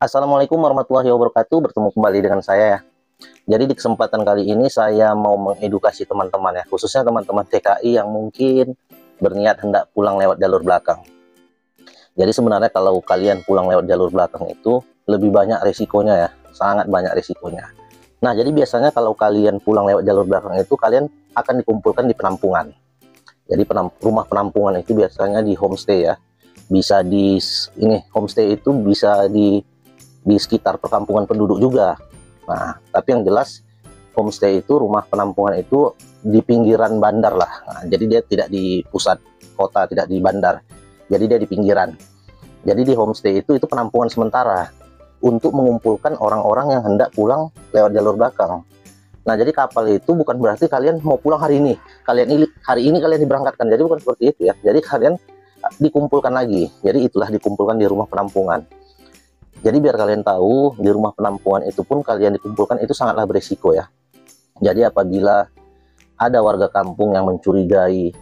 Assalamualaikum warahmatullahi wabarakatuh. Bertemu kembali dengan saya ya. Jadi di kesempatan kali ini saya mau mengedukasi teman-teman ya, khususnya teman-teman TKI yang mungkin berniat hendak pulang lewat jalur belakang. Jadi sebenarnya kalau kalian pulang lewat jalur belakang itu lebih banyak resikonya ya, sangat banyak resikonya. Nah, jadi biasanya kalau kalian pulang lewat jalur belakang itu kalian akan dikumpulkan di penampungan. Jadi rumah penampungan itu biasanya di homestay ya. Bisa di homestay itu bisa di sekitar perkampungan penduduk juga. Nah, tapi yang jelas homestay itu, rumah penampungan itu di pinggiran bandar lah. Nah, jadi dia tidak di pusat kota, tidak di bandar. Jadi dia di pinggiran. Jadi di homestay itu penampungan sementara untuk mengumpulkan orang-orang yang hendak pulang lewat jalur belakang. Nah, jadi kapal itu bukan berarti kalian mau pulang hari ini. Hari ini kalian diberangkatkan. Jadi bukan seperti itu ya. Jadi kalian dikumpulkan lagi. Jadi itulah dikumpulkan di rumah penampungan. Jadi biar kalian tahu, di rumah penampungan itu pun kalian dikumpulkan itu sangatlah berisiko ya. Jadi apabila ada warga kampung yang mencurigai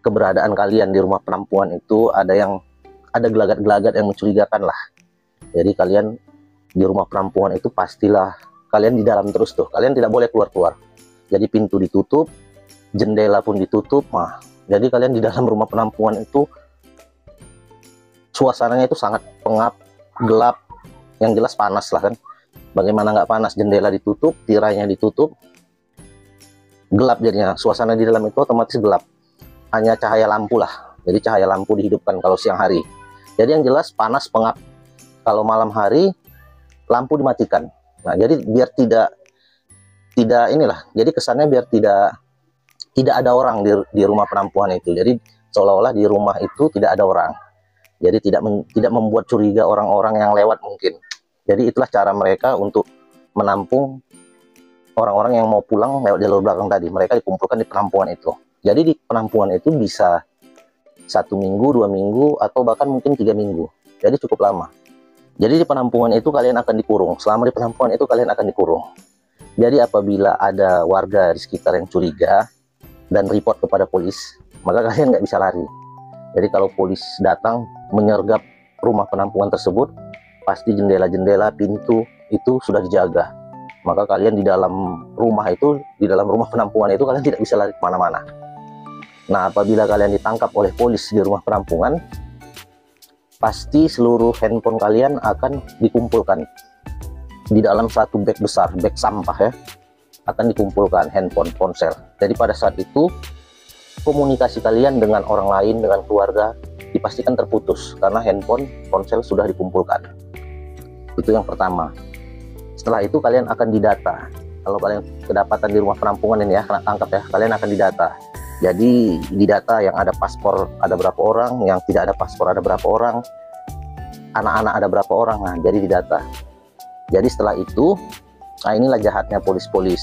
keberadaan kalian di rumah penampungan itu, ada gelagat-gelagat yang mencurigakan lah. Jadi kalian di rumah penampungan itu pastilah kalian di dalam terus tuh. Kalian tidak boleh keluar-keluar. Jadi pintu ditutup, jendela pun ditutup. Nah, jadi kalian di dalam rumah penampungan itu suasananya itu sangat pengap, gelap, yang jelas panas lah kan. Bagaimana nggak panas? Jendela ditutup, tirainya ditutup, gelap jadinya. Suasana di dalam itu otomatis gelap, hanya cahaya lampu lah. Jadi cahaya lampu dihidupkan kalau siang hari. Jadi yang jelas panas, pengap. Kalau malam hari lampu dimatikan. Nah, jadi biar tidak jadi kesannya biar tidak ada orang di rumah penampungan itu. Jadi seolah-olah di rumah itu tidak ada orang. Jadi tidak membuat curiga orang-orang yang lewat mungkin. Jadi itulah cara mereka untuk menampung orang-orang yang mau pulang lewat jalur belakang tadi. Mereka dikumpulkan di penampungan itu. Jadi di penampungan itu bisa 1 minggu, 2 minggu, atau bahkan mungkin 3 minggu. Jadi cukup lama. Jadi di penampungan itu kalian akan dikurung. Selama di penampungan itu kalian akan dikurung. Jadi apabila ada warga di sekitar yang curiga dan report kepada polis, maka kalian nggak bisa lari. Jadi kalau polis datang menyergap rumah penampungan tersebut, pasti jendela-jendela, pintu itu sudah dijaga. Maka kalian di dalam rumah penampungan itu kalian tidak bisa lari kemana-mana. Nah, apabila kalian ditangkap oleh polis di rumah penampungan, pasti seluruh handphone kalian akan dikumpulkan di dalam satu bag besar, bag sampah ya. Akan dikumpulkan handphone, ponsel. Jadi pada saat itu komunikasi kalian dengan orang lain, dengan keluarga dipastikan terputus karena handphone, ponsel sudah dikumpulkan. Itu yang pertama. Setelah itu kalian akan didata. Kalau kalian kedapatan di rumah penampungan ini ya, kena tangkap ya, kalian akan didata. Jadi didata yang ada paspor ada berapa orang, yang tidak ada paspor ada berapa orang, anak-anak ada berapa orang. Nah, jadi didata. Jadi setelah itu, nah inilah jahatnya polis-polis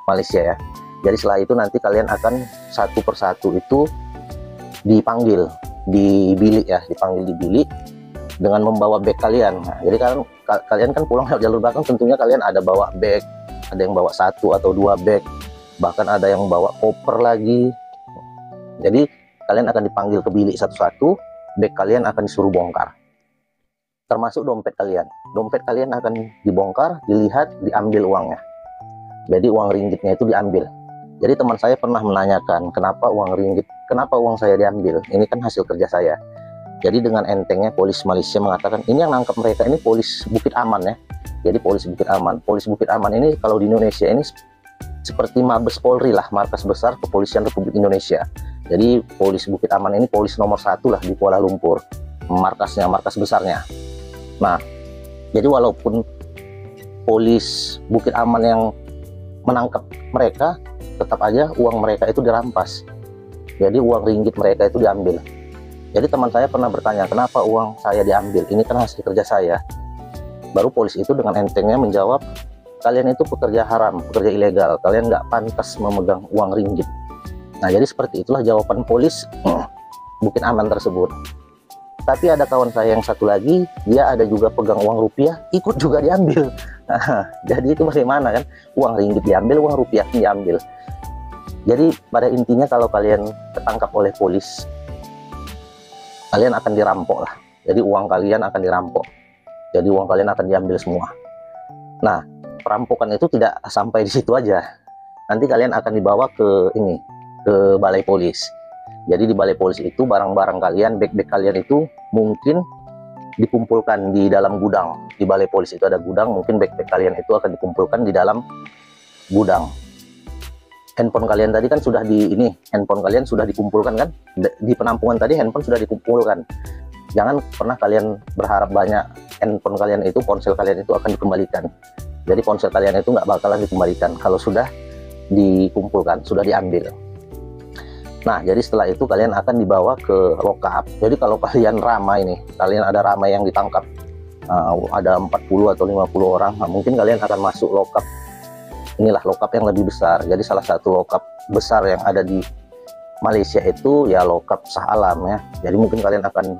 Malaysia ya. Jadi setelah itu nanti kalian akan satu persatu itu dipanggil di bilik ya, dipanggil di bilik dengan membawa bag kalian. Nah, jadi kalian kan pulang lewat jalur belakang, tentunya kalian ada bawa bag, ada yang bawa 1 atau 2 bag, bahkan ada yang bawa koper lagi. Jadi kalian akan dipanggil ke bilik satu-satu, bag kalian akan disuruh bongkar. Termasuk dompet kalian. Dompet kalian akan dibongkar, dilihat, diambil uangnya. Jadi uang ringgitnya itu diambil. Jadi teman saya pernah menanyakan, kenapa uang saya diambil? Ini kan hasil kerja saya. Jadi dengan entengnya polis Malaysia mengatakan, ini yang nangkap mereka ini polis Bukit Aman ya. Jadi polis Bukit Aman. Polis Bukit Aman ini kalau di Indonesia ini seperti Mabes Polri lah, markas besar Kepolisian Republik Indonesia. Jadi polis Bukit Aman ini polis nomor 1 lah di Kuala Lumpur, markas besarnya. Nah, jadi walaupun polis Bukit Aman yang menangkap mereka, tetap aja uang mereka itu dirampas. Jadi uang ringgit mereka itu diambil. Jadi teman saya pernah bertanya, kenapa uang saya diambil? Ini kan hasil kerja saya. Baru polis itu dengan entengnya menjawab, kalian itu pekerja haram, pekerja ilegal. Kalian nggak pantas memegang uang ringgit. Nah, jadi seperti itulah jawaban polis Bukit Aman tersebut. Tapi ada kawan saya yang satu lagi, dia ada juga pegang uang rupiah, ikut juga diambil. Nah, jadi itu bagaimana kan? Uang ringgit diambil, uang rupiah diambil. Jadi pada intinya kalau kalian ketangkap oleh polis, kalian akan dirampok lah. Jadi uang kalian akan dirampok. jadi uang kalian akan diambil semua. Nah, perampokan itu tidak sampai di situ aja, nanti kalian akan dibawa ke ini, ke balai polis. Jadi di balai polis itu barang-barang kalian, bag-bag kalian itu mungkin dikumpulkan di dalam gudang. Di balai polis itu ada gudang, mungkin bag-bag kalian itu akan dikumpulkan di dalam gudang. Handphone kalian tadi kan sudah handphone kalian sudah dikumpulkan kan? Di penampungan tadi handphone sudah dikumpulkan. Jangan pernah kalian berharap banyak handphone kalian itu, ponsel kalian itu akan dikembalikan. Jadi ponsel kalian itu nggak bakalan dikembalikan kalau sudah dikumpulkan, sudah diambil. Nah, jadi setelah itu kalian akan dibawa ke lokap. Jadi kalau kalian ramai nih, kalian ada ramai yang ditangkap, ada 40 atau 50 orang, nah mungkin kalian akan masuk lokap. Inilah lokap yang lebih besar. Jadi salah satu lokap besar yang ada di Malaysia itu ya lokap Shah Alam ya. Jadi mungkin kalian akan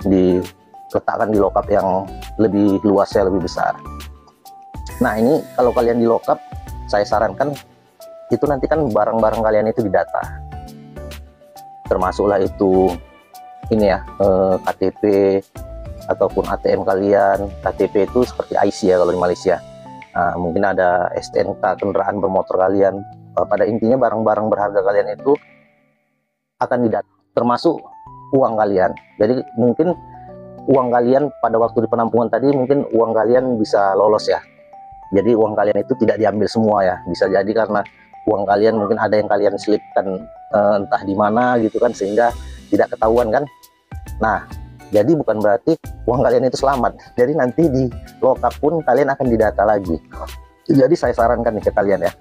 diletakkan di lokap yang lebih luas ya, lebih besar. Nah, ini kalau kalian di lokap, saya sarankan itu nanti kan barang-barang kalian itu didata. Termasuklah itu ini ya, KTP ataupun ATM kalian. KTP itu seperti IC ya kalau di Malaysia. Nah, mungkin ada STNK kendaraan bermotor kalian. Pada intinya barang-barang berharga kalian itu akan didata, termasuk uang kalian. Jadi mungkin uang kalian pada waktu di penampungan tadi, mungkin uang kalian bisa lolos ya. Jadi uang kalian itu tidak diambil semua ya. Bisa jadi karena uang kalian mungkin ada yang kalian selipkan entah di mana gitu kan, sehingga tidak ketahuan kan. Nah, jadi bukan berarti uang kalian itu selamat. Jadi nanti di lokap pun kalian akan didata lagi. Jadi saya sarankan nih ke kalian ya,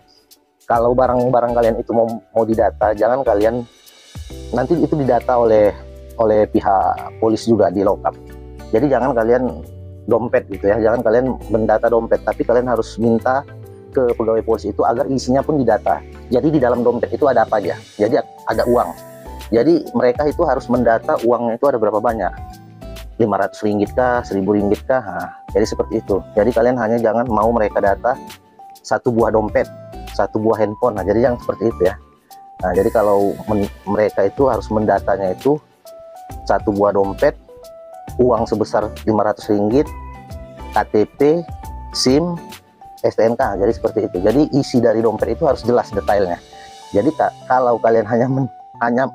kalau barang-barang kalian itu mau didata, jangan kalian nanti itu didata oleh pihak polis juga di lokap. Jadi jangan kalian dompet gitu ya, jangan kalian mendata dompet, tapi kalian harus minta ke pegawai polisi itu agar isinya pun didata. Jadi di dalam dompet itu ada apa aja. Jadi ada uang. Jadi mereka itu harus mendata uangnya itu ada berapa banyak. 500 ringgit kah, 1000 ringgit kah. Nah, jadi seperti itu. Jadi kalian hanya jangan mau mereka data satu buah dompet, satu buah handphone. Nah, jadi jangan seperti itu ya. Nah, jadi kalau mereka itu harus mendatanya itu satu buah dompet, uang sebesar 500 ringgit, KTP, SIM, STNK. Jadi seperti itu. Jadi isi dari dompet itu harus jelas detailnya. Jadi kalau kalian hanya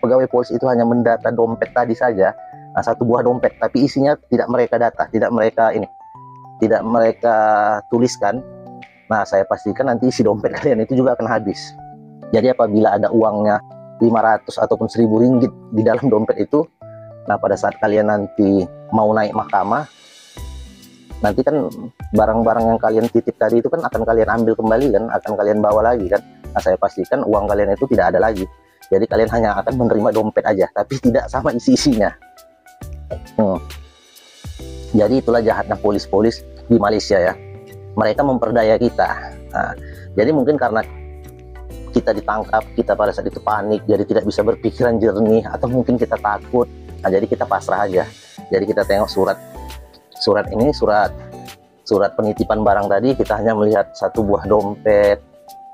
pegawai polisi itu hanya mendata dompet tadi saja, nah, satu buah dompet, tapi isinya tidak mereka data, tidak mereka tuliskan. Nah, saya pastikan nanti isi dompet kalian itu juga akan habis. Jadi apabila ada uangnya 500 ataupun 1000 ringgit di dalam dompet itu, nah pada saat kalian nanti mau naik mahkamah, nanti kan barang-barang yang kalian titip tadi itu kan akan kalian ambil kembali kan, akan kalian bawa lagi kan. Nah, saya pastikan uang kalian itu tidak ada lagi. Jadi kalian hanya akan menerima dompet aja, tapi tidak sama isi-isinya. Jadi itulah jahatnya polis-polis di Malaysia ya. Mereka memperdaya kita. Nah, jadi mungkin karena kita ditangkap, kita pada saat itu panik, jadi tidak bisa berpikiran jernih, atau mungkin kita takut. Nah, jadi kita pasrah aja. Jadi kita tengok surat penitipan barang tadi, kita hanya melihat satu buah dompet,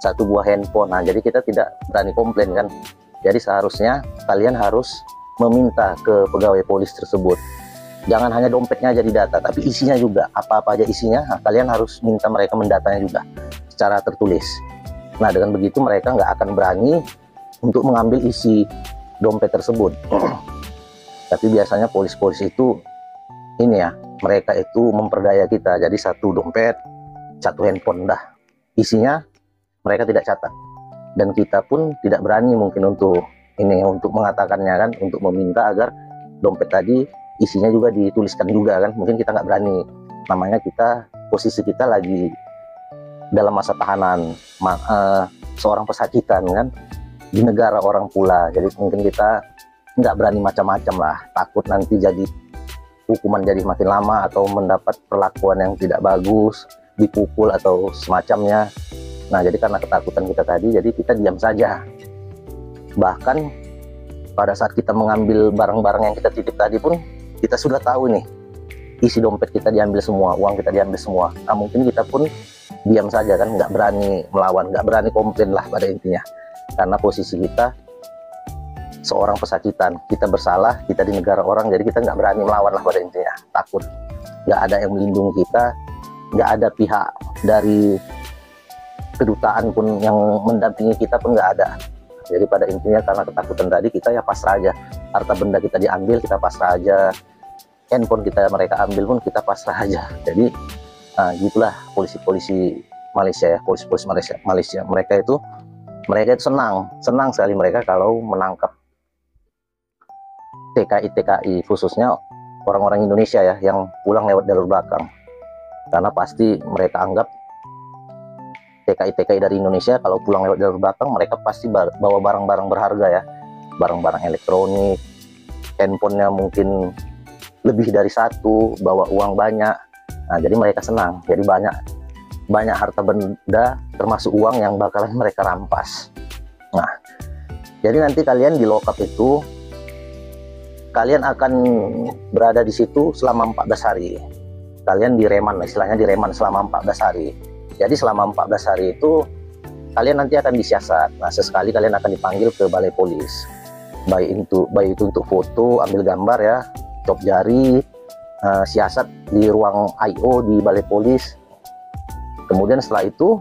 satu buah handphone. Nah, jadi kita tidak berani komplain kan. Jadi seharusnya kalian harus meminta ke pegawai polis tersebut. Jangan hanya dompetnya aja didata, tapi isinya juga, apa-apa aja isinya, nah, kalian harus minta mereka mendatanya juga secara tertulis. Nah, dengan begitu mereka nggak akan berani untuk mengambil isi dompet tersebut. Tapi biasanya polis-polis itu ini ya, mereka itu memperdaya kita. Jadi satu dompet, satu handphone, dah isinya mereka tidak catat. Dan kita pun tidak berani mungkin untuk mengatakannya kan, untuk meminta agar dompet tadi isinya juga dituliskan juga kan. Mungkin kita nggak berani, namanya posisi kita lagi dalam masa tahanan, seorang pesakitan kan, di negara orang pula. Jadi mungkin kita nggak berani macam-macam lah, takut nanti jadi hukuman jadi makin lama, atau mendapat perlakuan yang tidak bagus, dipukul atau semacamnya. Nah, jadi karena ketakutan kita tadi, jadi kita diam saja. Bahkan pada saat kita mengambil barang-barang yang kita titip tadi pun, kita sudah tahu nih, isi dompet kita diambil semua, uang kita diambil semua. Nah, mungkin kita pun diam saja kan, nggak berani melawan, nggak berani komplain lah pada intinya. Karena posisi kita seorang pesakitan, kita bersalah, kita di negara orang, jadi kita nggak berani melawan lah pada intinya, takut. nggak ada yang melindungi kita, nggak ada pihak dari kedutaan pun yang mendampingi kita pun nggak ada. Jadi pada intinya karena ketakutan tadi, kita ya pasrah aja. Harta benda kita diambil, kita pasrah aja. Handphone kita mereka ambil pun kita pasrah aja. Jadi gitulah polisi-polisi Malaysia ya, polisi-polisi Malaysia. Mereka itu senang sekali mereka kalau menangkap TKI khususnya orang-orang Indonesia ya yang pulang lewat jalur belakang. Karena pasti mereka anggap TKI dari Indonesia kalau pulang lewat jalur belakang, mereka pasti bawa barang-barang berharga ya, barang-barang elektronik, handphonenya mungkin lebih dari satu, bawa uang banyak. Nah, jadi mereka senang. Jadi banyak harta benda termasuk uang yang bakalan mereka rampas. Nah, jadi nanti kalian di lock up itu kalian akan berada di situ selama 14 hari. Kalian direman, istilahnya direman selama 14 hari. Jadi selama 14 hari itu kalian nanti akan disiasat. Nah, sesekali kalian akan dipanggil ke balai polis. Baik itu untuk foto, ambil gambar ya, cop jari, siasat di ruang I.O. di balai polis. Kemudian setelah itu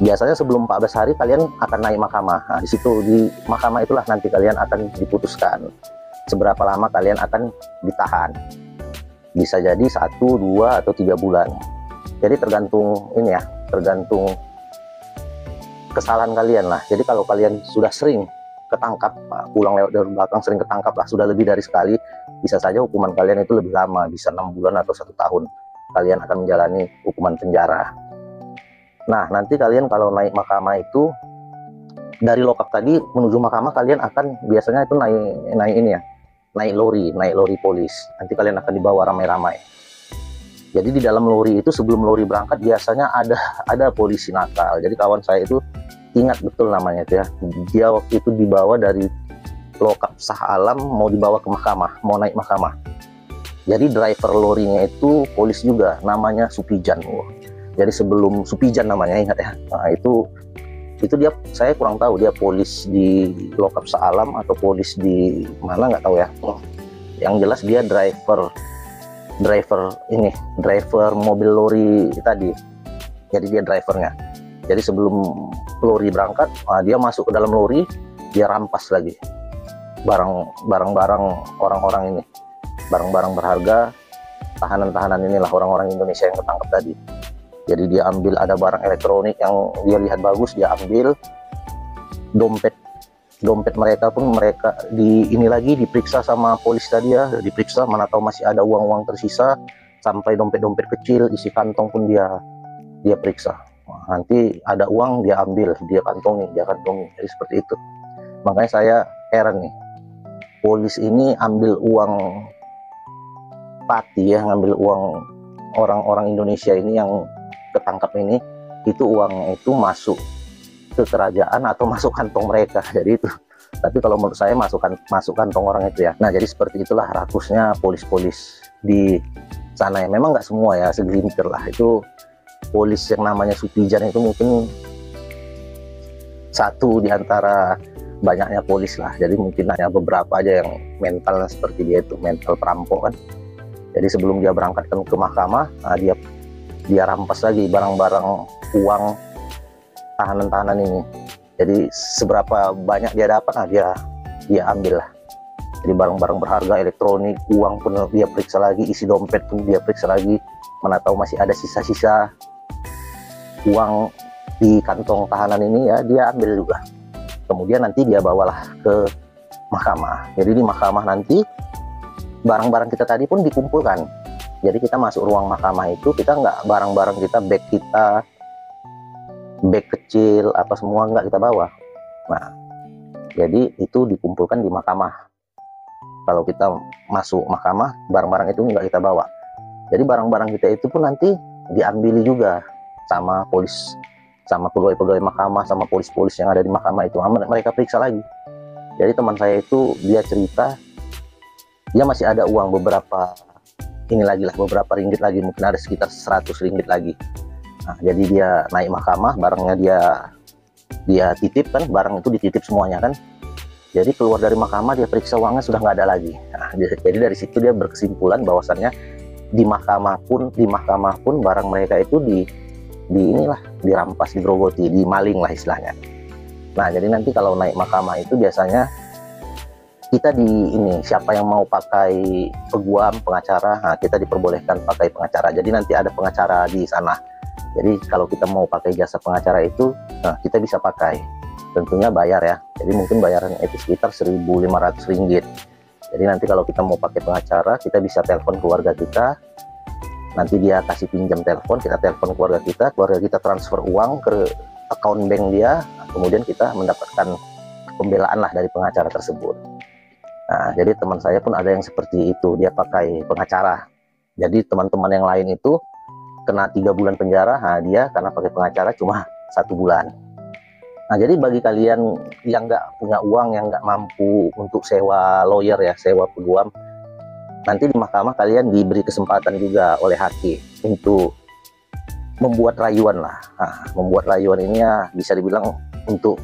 biasanya sebelum 14 hari kalian akan naik mahkamah. Nah, di situ di mahkamah itulah nanti kalian akan diputuskan seberapa lama kalian akan ditahan. Bisa jadi 1, 2, atau 3 bulan. Jadi tergantung ini ya, tergantung kesalahan kalian lah. Jadi kalau kalian sudah sering ketangkap, pulang lewat dari belakang sering ketangkap lah, sudah lebih dari sekali, bisa saja hukuman kalian itu lebih lama, bisa 6 bulan atau 1 tahun. Kalian akan menjalani hukuman penjara. Nah, nanti kalian kalau naik mahkamah itu dari lock up tadi menuju mahkamah, kalian akan biasanya itu naik ini ya, naik lori polis. Nanti kalian akan dibawa ramai-ramai. Jadi di dalam lori itu sebelum lori berangkat biasanya ada polisi nakal. Jadi kawan saya itu ingat betul namanya itu ya. Dia waktu itu dibawa dari lock up Shah Alam mau dibawa ke mahkamah, mau naik mahkamah. Jadi driver lorinya itu polis juga, namanya Supijan. Jadi sebelum Supijan namanya, ingat ya. Nah, itu dia, saya kurang tahu dia polis di lock up Shah Alam atau polis di mana nggak tahu ya. Yang jelas dia driver mobil lori tadi. Jadi dia drivernya. Jadi sebelum lori berangkat, dia masuk ke dalam lori, dia rampas lagi barang-barang orang-orang ini, barang-barang berharga, tahanan-tahanan inilah orang-orang Indonesia yang ketangkep tadi. Jadi dia ambil, ada barang elektronik yang dia lihat bagus, dia ambil. Dompet mereka pun diperiksa sama polis tadi ya, diperiksa mana tahu masih ada uang-uang tersisa, sampai dompet-dompet kecil isi kantong pun dia periksa. Nanti ada uang dia ambil, dia kantongi. Jadi seperti itu. Makanya saya heran nih, polis ini ambil uang pati ya, ngambil uang orang-orang Indonesia ini yang ketangkap ini, itu uangnya itu masuk ke kerajaan atau masuk kantong mereka. Jadi itu, tapi kalau menurut saya masuk kantong orang itu ya. Nah, jadi seperti itulah rakusnya polis-polis di sana ya. Memang nggak semua ya, segelintir lah. Itu polis yang namanya Supijan itu mungkin satu di antara banyaknya polis lah. Jadi mungkin hanya beberapa aja yang mental seperti dia itu, mental perampok kan. Jadi sebelum dia berangkatkan ke mahkamah, dia rampas lagi barang-barang uang tahanan-tahanan ini. Jadi seberapa banyak dia dapat, dia ambil lah. Jadi barang-barang berharga, elektronik, uang pun dia periksa lagi, isi dompet pun dia periksa lagi, mana tahu masih ada sisa-sisa uang di kantong tahanan ini ya, dia ambil juga. Kemudian nanti dia bawalah ke mahkamah. Jadi di mahkamah nanti barang-barang kita tadi pun dikumpulkan. Jadi kita masuk ruang mahkamah itu, kita nggak barang-barang kita, bag kecil apa semua nggak kita bawa. Nah, jadi itu dikumpulkan di mahkamah. Kalau kita masuk mahkamah, barang-barang itu nggak kita bawa. Jadi barang-barang kita itu pun nanti diambil juga sama polis, sama pegawai-pegawai mahkamah, sama polis-polis yang ada di mahkamah itu. Mereka periksa lagi. Jadi teman saya itu dia cerita, dia masih ada uang beberapa beberapa ringgit lagi, mungkin ada sekitar 100 ringgit lagi. Nah, jadi dia naik mahkamah, barangnya dia titip kan, barang itu dititip semuanya kan. Jadi keluar dari mahkamah, dia periksa uangnya sudah nggak ada lagi. Nah, jadi dari situ dia berkesimpulan bahwasannya di mahkamah pun barang mereka itu inilah dirampas, digerogoti, dimaling lah istilahnya. Nah, jadi nanti kalau naik mahkamah itu biasanya kita siapa yang mau pakai peguam, pengacara, nah kita diperbolehkan pakai pengacara. Jadi nanti ada pengacara di sana. Jadi kalau kita mau pakai jasa pengacara itu, nah kita bisa pakai. Tentunya bayar ya. Jadi mungkin bayarannya itu sekitar Rp1.500. Jadi nanti kalau kita mau pakai pengacara, kita bisa telepon keluarga kita. Nanti dia kasih pinjam telepon, kita telepon keluarga kita transfer uang ke akun bank dia, kemudian kita mendapatkan pembelaan lah dari pengacara tersebut. Nah, jadi teman saya pun ada yang seperti itu, dia pakai pengacara. Jadi teman-teman yang lain itu kena 3 bulan penjara, nah dia karena pakai pengacara cuma 1 bulan. Nah, jadi bagi kalian yang nggak punya uang, yang nggak mampu untuk sewa lawyer ya, sewa peguam, nanti di mahkamah kalian diberi kesempatan juga oleh hakim untuk membuat rayuan lah. Nah, membuat rayuan ini ya bisa dibilang untuk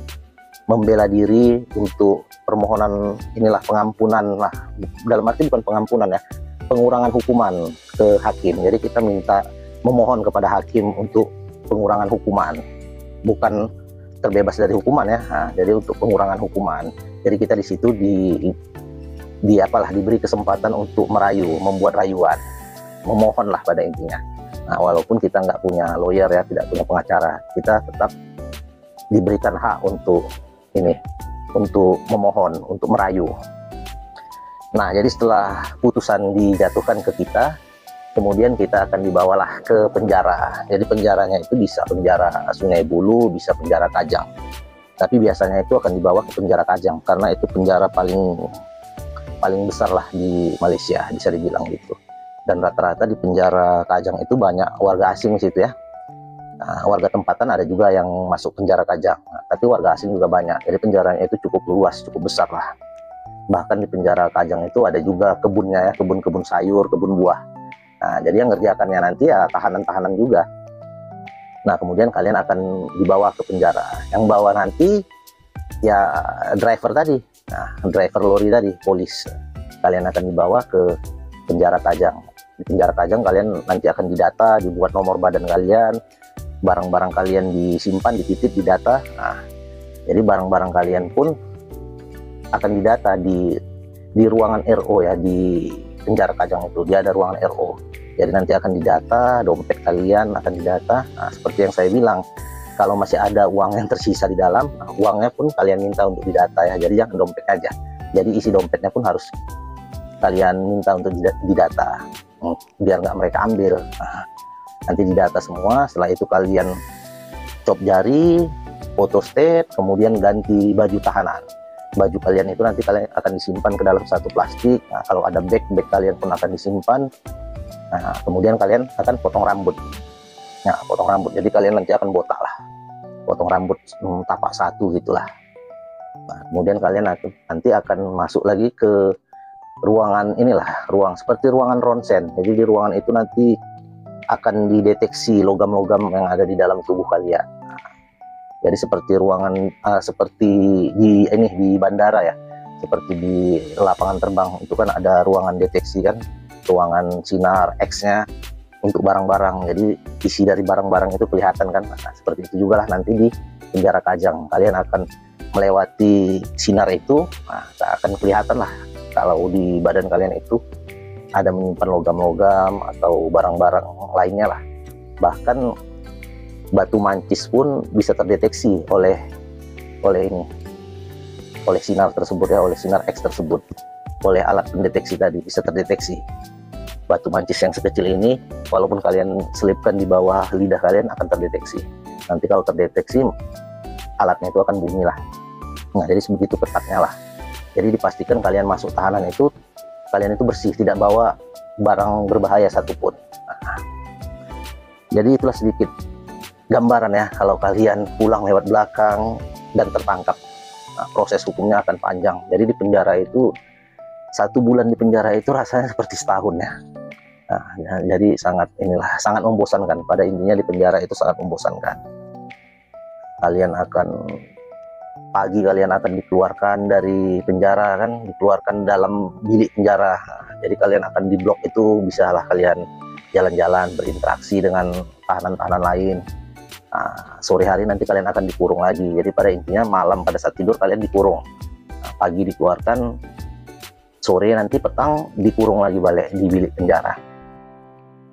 membela diri, untuk permohonan pengampunan lah. Dalam arti bukan pengampunan ya, pengurangan hukuman ke hakim. Jadi kita memohon kepada hakim untuk pengurangan hukuman, bukan terbebas dari hukuman ya. Nah, jadi untuk pengurangan hukuman. Jadi kita di situ diberi kesempatan untuk merayu, membuat rayuan, memohon lah pada intinya. Nah, walaupun kita nggak punya lawyer ya, tidak punya pengacara, kita tetap diberikan hak untuk memohon, untuk merayu. Nah, jadi setelah putusan dijatuhkan ke kita, kemudian kita akan dibawalah ke penjara. Jadi penjaranya itu bisa penjara Sungai Bulu, bisa penjara Kajang. Tapi biasanya itu akan dibawa ke penjara Kajang karena itu penjara paling besar lah di Malaysia, bisa dibilang gitu. Dan rata-rata di penjara Kajang itu banyak warga asing situ ya. Nah, warga tempatan ada juga yang masuk penjara Kajang, tapi warga asing juga banyak. Jadi penjaranya itu cukup luas, cukup besar lah. Bahkan di penjara Kajang itu ada juga kebunnya ya, kebun sayur, kebun buah. Nah, jadi yang ngerjakannya nanti ya tahanan-tahanan juga. Nah, kemudian kalian akan dibawa ke penjara. Yang bawa nanti ya driver tadi. Nah, driver lori tadi, polis. Kalian akan dibawa ke penjara Kajang. Di penjara Kajang kalian nanti akan didata, dibuat nomor badan kalian, barang-barang kalian disimpan, dititip, didata. Nah, jadi barang-barang kalian pun akan didata di ruangan RO ya, di penjara Kajang itu dia ada ruangan RO. Jadi nanti akan didata, dompet kalian akan didata. Nah, seperti yang saya bilang, kalau masih ada uang yang tersisa di dalam, nah, uangnya pun kalian minta untuk didata ya. Jadi jangan dompet aja. Jadi isi dompetnya pun harus kalian minta untuk didata, biar nggak mereka ambil. Nah, nanti didata semua. Setelah itu kalian cop jari, foto state, kemudian ganti baju tahanan. Baju kalian itu nanti kalian akan disimpan ke dalam satu plastik. Nah, kalau ada bag kalian pun akan disimpan. Nah, kemudian kalian akan potong rambut. Nah, potong rambut. Jadi kalian nanti akan botak lah, potong rambut tapak 1 gitulah. Nah, kemudian kalian nanti akan masuk lagi ke ruangan seperti ruangan ronsen. Jadi di ruangan itu nanti akan dideteksi logam-logam yang ada di dalam tubuh kalian. Nah, jadi seperti seperti di bandara ya, seperti di lapangan terbang itu kan ada ruangan deteksi kan, ruangan sinar X-nya untuk barang-barang. Jadi isi dari barang-barang itu kelihatan kan. Nah, seperti itu juga lah nanti di penjara Kajang. Kalian akan melewati sinar itu, nah, akan kelihatan lah kalau di badan kalian itu ada menyimpan logam-logam atau barang-barang lainnya lah. Bahkan batu mancis pun bisa terdeteksi oleh sinar tersebut ya, oleh sinar X tersebut, oleh alat pendeteksi tadi bisa terdeteksi. Batu mancis yang sekecil ini, walaupun kalian selipkan di bawah lidah kalian akan terdeteksi. Nanti kalau terdeteksi, alatnya itu akan bunyi lah. Nah, jadi sebegitu ketatnya lah. Jadi dipastikan kalian masuk tahanan itu, kalian itu bersih, tidak bawa barang berbahaya satupun. Nah, jadi itulah sedikit gambaran ya, kalau kalian pulang lewat belakang dan tertangkap, nah, proses hukumnya akan panjang. Jadi di penjara itu 1 bulan di penjara itu rasanya seperti setahun ya. Nah, jadi sangat membosankan. Pada intinya di penjara itu sangat membosankan. Kalian akan pagi kalian akan dikeluarkan dari penjara kan, dikeluarkan dalam bilik penjara. Jadi kalian akan diblok itu, bisalah kalian jalan-jalan, berinteraksi dengan tahanan-tahanan lain. Sore hari nanti kalian akan dikurung lagi. Jadi pada intinya malam pada saat tidur kalian dikurung, pagi dikeluarkan, sore nanti petang dikurung lagi balik di bilik penjara.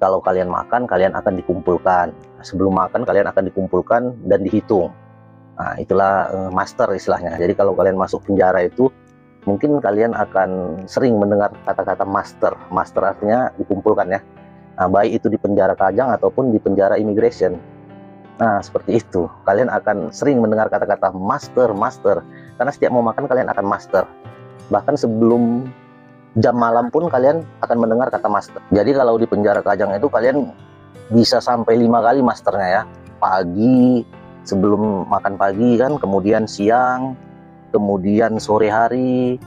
Kalau kalian makan, kalian akan dikumpulkan. Sebelum makan kalian akan dikumpulkan dan dihitung. Nah, itulah master istilahnya. Jadi kalau kalian masuk penjara itu, mungkin kalian akan sering mendengar kata-kata master. Master artinya dikumpulkan ya. Nah, baik itu di penjara Kajang ataupun di penjara imigrasi. Nah, seperti itu. Kalian akan sering mendengar kata-kata master, master. Karena setiap mau makan kalian akan master. Bahkan sebelum jam malam pun kalian akan mendengar kata master. Jadi kalau di penjara Kajang itu kalian bisa sampai 5 kali masternya ya. Pagi, sebelum makan pagi kan, kemudian siang, kemudian sore hari,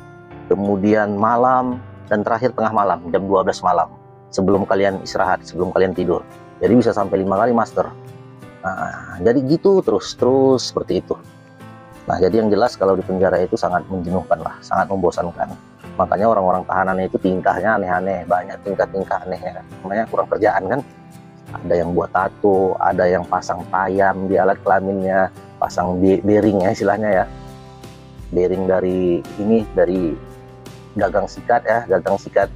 kemudian malam, dan terakhir tengah malam, jam 12 malam. Sebelum kalian istirahat, sebelum kalian tidur. Jadi bisa sampai 5 kali master. Nah, jadi gitu terus seperti itu. Nah, jadi yang jelas kalau di penjara itu sangat menjenuhkan lah, sangat membosankan. Makanya orang-orang tahanan itu tingkahnya aneh-aneh, banyak tingkah-tingkah anehnya kan. Namanya kurang kerjaan kan. Ada yang buat tato, ada yang pasang tayam di alat kelaminnya, pasang bearing ya istilahnya ya. Bearing dari ini, dari gagang sikat ya, gagang sikat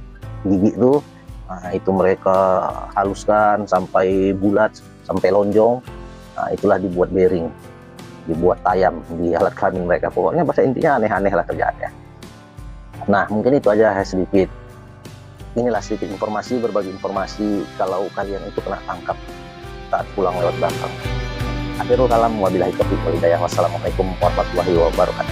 gigi itu. Nah, itu mereka haluskan sampai bulat, sampai lonjong. Nah, itulah dibuat bearing, dibuat tayam di alat kelamin mereka. Pokoknya bahasa intinya aneh-aneh lah kerjaannya. Nah, mungkin itu aja sedikit. Inilah sedikit informasi, berbagi informasi kalau kalian itu kena tangkap saat pulang lewat belakang. Akhirul kalam, wabillahi taufiq wal hidayah. Wassalamualaikum warahmatullahi wabarakatuh.